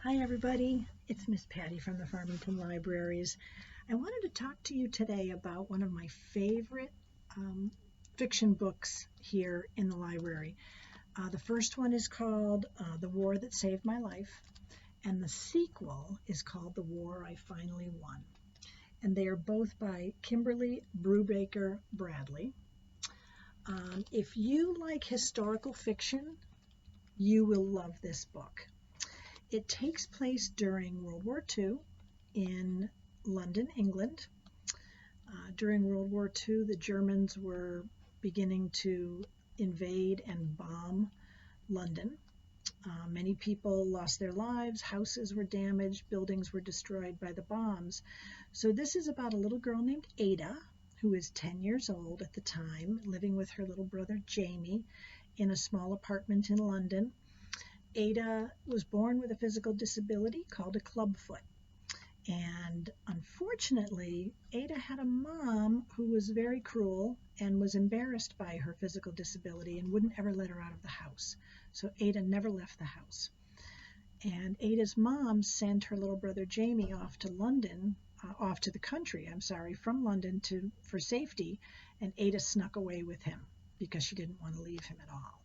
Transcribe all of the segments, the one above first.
Hi everybody, it's Miss Patti from the Farmington Libraries. I wanted to talk to you today about one of my favorite fiction books here in the library. The first one is called The War That Saved My Life, and the sequel is called The War I Finally Won. And they are both by Kimberly Brubaker Bradley. If you like historical fiction, you will love this book. It takes place during World War II in London, England. During World War II, the Germans were beginning to invade and bomb London. Many people lost their lives, houses were damaged, buildings were destroyed by the bombs. So this is about a little girl named Ada, who is 10 years old at the time, living with her little brother Jamie in a small apartment in London. Ada was born with a physical disability called a clubfoot. And unfortunately, Ada had a mom who was very cruel and was embarrassed by her physical disability and wouldn't ever let her out of the house. So Ada never left the house. And Ada's mom sent her little brother Jamie off to London, off to the country, from London for safety, and Ada snuck away with him because she didn't want to leave him at all.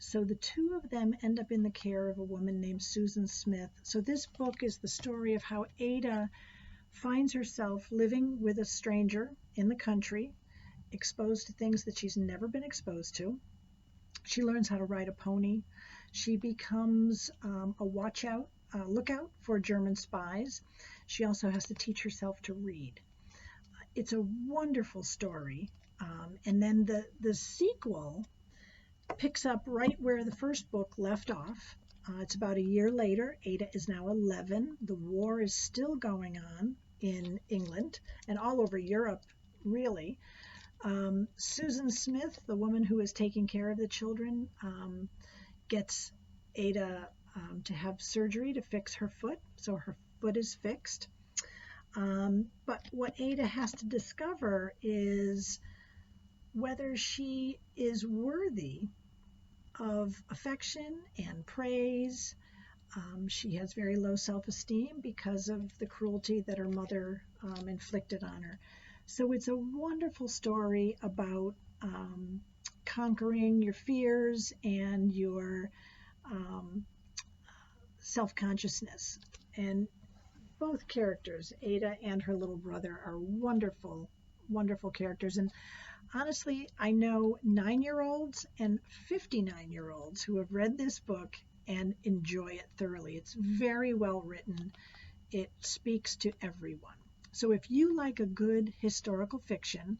So the two of them end up in the care of a woman named Susan Smith. So this book is the story of how Ada finds herself living with a stranger in the country, exposed to things that she's never been exposed to. She learns how to ride a pony. She becomes a lookout for German spies. She also has to teach herself to read. It's a wonderful story. And then the sequel picks up right where the first book left off. It's about a year later. Ada is now 11. The war is still going on in England and all over Europe, really. Susan Smith, the woman who is taking care of the children, gets Ada to have surgery to fix her foot, so her foot is fixed. But what Ada has to discover is whether she is worthy of affection and praise. She has very low self-esteem because of the cruelty that her mother inflicted on her. So it's a wonderful story about conquering your fears and your self-consciousness. And both characters, Ada and her little brother, are wonderful, wonderful characters. And honestly, I know 9-year-olds and 59-year-olds who have read this book and enjoy it thoroughly. It's very well written. It speaks to everyone. So if you like a good historical fiction,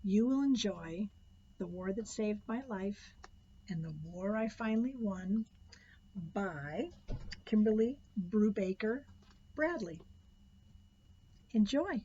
you will enjoy The War That Saved My Life and The War I Finally Won by Kimberly Brubaker Bradley. Enjoy.